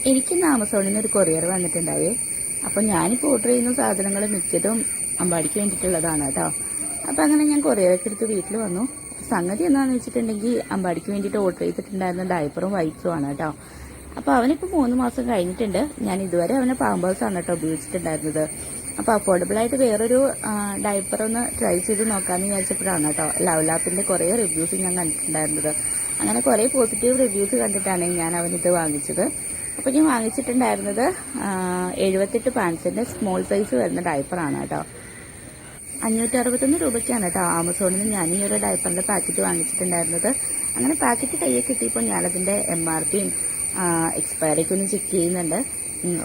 എനിക്കിന്ന് ആമസോണിൽ നിന്ന് ഒരു കൊറിയർ വന്നിട്ടുണ്ടായേ. അപ്പോൾ ഞാനിപ്പോൾ ഓർഡർ ചെയ്യുന്ന സാധനങ്ങൾ മിക്കതും അമ്പാടിക്ക് വേണ്ടിയിട്ടുള്ളതാണ് കേട്ടോ. അപ്പോൾ അങ്ങനെ ഞാൻ കൊറിയറൊക്കെ എടുത്ത് വീട്ടിൽ വന്നു. സംഗതി എന്താണെന്ന് വെച്ചിട്ടുണ്ടെങ്കിൽ അമ്പാടിക്ക് വേണ്ടിയിട്ട് ഓർഡർ ചെയ്തിട്ടുണ്ടായിരുന്ന ഡയപ്പറും വൈപ്സും ആണ് കേട്ടോ. അപ്പോൾ അവനിപ്പോൾ 3 മാസം കഴിഞ്ഞിട്ടുണ്ട്. ഞാൻ ഇതുവരെ അവനെ പാമ്പേഴ്സാണ് കേട്ടോ ഉപയോഗിച്ചിട്ടുണ്ടായിരുന്നത്. അപ്പോൾ അഫോർഡബിൾ ആയിട്ട് വേറൊരു ഡയപ്പർ ഒന്ന് ട്രൈ ചെയ്ത് നോക്കാമെന്ന് വിചാരിച്ചപ്പോഴാണ് കേട്ടോ ലവ്ലാപ്പിൻ്റെ കുറേ റിവ്യൂസ് ഞാൻ കണ്ടിട്ടുണ്ടായിരുന്നത്. അങ്ങനെ കുറേ പോസിറ്റീവ് റിവ്യൂസ് കണ്ടിട്ടാണ് ഞാൻ അവനിത് വാങ്ങിച്ചത്. അപ്പോൾ ഞാൻ വാങ്ങിച്ചിട്ടുണ്ടായിരുന്നത് 78 പാൻസിൻ്റെ സ്മോൾ സൈസ് വരുന്ന ഡയപ്പറാണ് കേട്ടോ. 561 രൂപയ്ക്കാണ് കേട്ടോ ആമസോണിൽ നിന്ന് ഞാൻ ഈ ഒരു ഡയപ്പറിൻ്റെ പാക്കറ്റ് വാങ്ങിച്ചിട്ടുണ്ടായിരുന്നത്. അങ്ങനെ പാക്കറ്റ് കയ്യിൽ കിട്ടിയപ്പോൾ ഞാനതിൻ്റെ MRPയും എക്സ്പയറിയൊക്കെ ഒന്ന് ചെക്ക് ചെയ്യുന്നുണ്ട്.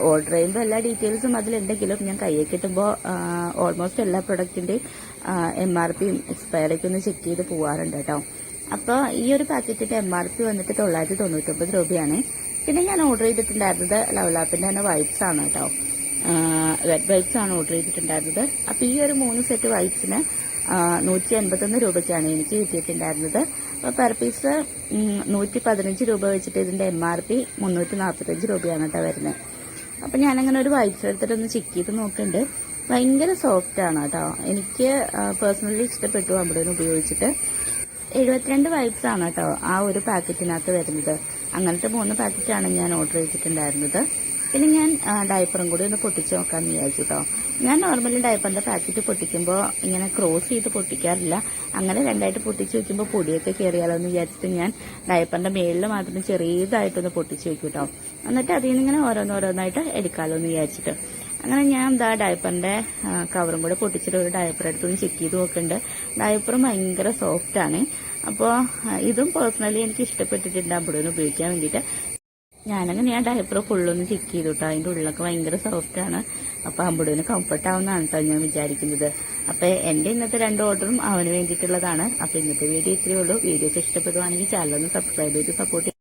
ഓർഡർ ചെയ്യുമ്പോൾ എല്ലാ ഡീറ്റെയിൽസും അതിലുണ്ടെങ്കിലും ഞാൻ കയ്യിൽ കിട്ടുമ്പോൾ ഓൾമോസ്റ്റ് എല്ലാ പ്രൊഡക്റ്റിൻ്റെയും MRPയും എക്സ്പയറിയൊക്കെ ഒന്ന് ചെക്ക് ചെയ്ത് പോകാറുണ്ട് കേട്ടോ. അപ്പോൾ ഈ ഒരു പാക്കറ്റിൻ്റെ MRP വന്നിട്ട് 999 രൂപയാണ്. പിന്നെ ഞാൻ ഓർഡർ ചെയ്തിട്ടുണ്ടായിരുന്നത് ലവ്ലാപ്പിൻ്റെ തന്നെ വൈപ്സ് ആണ് കേട്ടോ. വെറ്റ് വൈപ്സ് ആണ് ഓർഡർ ചെയ്തിട്ടുണ്ടായിരുന്നത്. അപ്പോൾ ഈ ഒരു 3 സെറ്റ് വൈപ്സിന് 181 രൂപയ്ക്കാണ് എനിക്ക് കിട്ടിയിട്ടുണ്ടായിരുന്നത്. അപ്പോൾ പെർ പീസ് 115 രൂപ വെച്ചിട്ട് ഇതിൻ്റെ MRP 345 രൂപയാണ് കേട്ടോ വരുന്നത്. അപ്പോൾ ഞാനങ്ങനെ ഒരു വൈപ്സ് എടുത്തിട്ടൊന്ന് ചെക്ക് ചെയ്ത് നോക്കുന്നുണ്ട്. ഭയങ്കര സോഫ്റ്റ് ആണ് കേട്ടോ. എനിക്ക് പേഴ്സണലി ഇഷ്ടപ്പെട്ടു അവിടെ ഉപയോഗിച്ചിട്ട്. 72 വൈപ്സ് ആണ് കേട്ടോ ആ ഒരു പാക്കറ്റിനകത്ത് വരുന്നത്. അങ്ങനത്തെ 3 പാക്കറ്റാണ് ഞാൻ ഓർഡർ ചെയ്തിട്ടുണ്ടായിരുന്നത്. പിന്നെ ഞാൻ ഡയപ്പറും കൂടി ഒന്ന് പൊട്ടിച്ച് നോക്കാമെന്ന് വിചാരിച്ചു കേട്ടോ. ഞാൻ നോർമലി ഡയപ്പറിൻ്റെ പാക്കറ്റ് പൊട്ടിക്കുമ്പോൾ ഇങ്ങനെ ക്രോസ് ചെയ്ത് പൊട്ടിക്കാറില്ല. അങ്ങനെ രണ്ടായിട്ട് പൊട്ടിച്ച് വയ്ക്കുമ്പോൾ പൊടിയൊക്കെ കയറിയാലോ എന്ന് വിചാരിച്ചിട്ട് ഞാൻ ഡയപ്പറിൻ്റെ മേളിൽ മാത്രം ചെറിയതായിട്ടൊന്ന് പൊട്ടിച്ച് വയ്ക്കും കേട്ടോ. എന്നിട്ട് അതിൽ നിന്ന് ഇങ്ങനെ ഓരോന്നോരോന്നായിട്ട് എടുക്കാമല്ലോ എന്ന് വിചാരിച്ചിട്ട് അങ്ങനെ ഞാൻ എന്താ ഡയപ്പറിൻ്റെ കവറും കൂടെ പൊട്ടിച്ചിട്ട് ഒരു ഡയപ്പർ എടുത്തൊന്ന് ചെക്ക് ചെയ്ത് നോക്കുന്നുണ്ട്. ഡയപ്പറും ഭയങ്കര സോഫ്റ്റാണ്. അപ്പോൾ ഇതും പേഴ്സണലി എനിക്ക് ഇഷ്ടപ്പെട്ടിട്ടുണ്ട് അവിടെ നിന്ന് ഉപയോഗിക്കാൻ വേണ്ടിയിട്ട്. ഞാനങ്ങനെ ഞാൻ ഡയപ്പർ ഫുള്ളൊന്ന് ചെക്ക് ചെയ്തു കേട്ടോ. അതിൻ്റെ ഉള്ളിലൊക്കെ ഭയങ്കര സോഫ്റ്റാണ്. അപ്പോൾ അമ്പുടുവിന് കംഫർട്ട് ആവുന്നതാണ് കേട്ടോ ഞാൻ വിചാരിക്കുന്നത്. അപ്പോൾ എൻ്റെ ഇന്നത്തെ 2 ഓർഡറും അവന് വേണ്ടിയിട്ടുള്ളതാണ്. അപ്പോൾ ഇന്നത്തെ വീഡിയോ ഇത്രയേ ഉള്ളൂ. വീഡിയോസ് ഇഷ്ടപ്പെടുവാണെങ്കിൽ ചാനലൊന്ന് സബ്സ്ക്രൈബ് ചെയ്ത് സപ്പോർട്ട്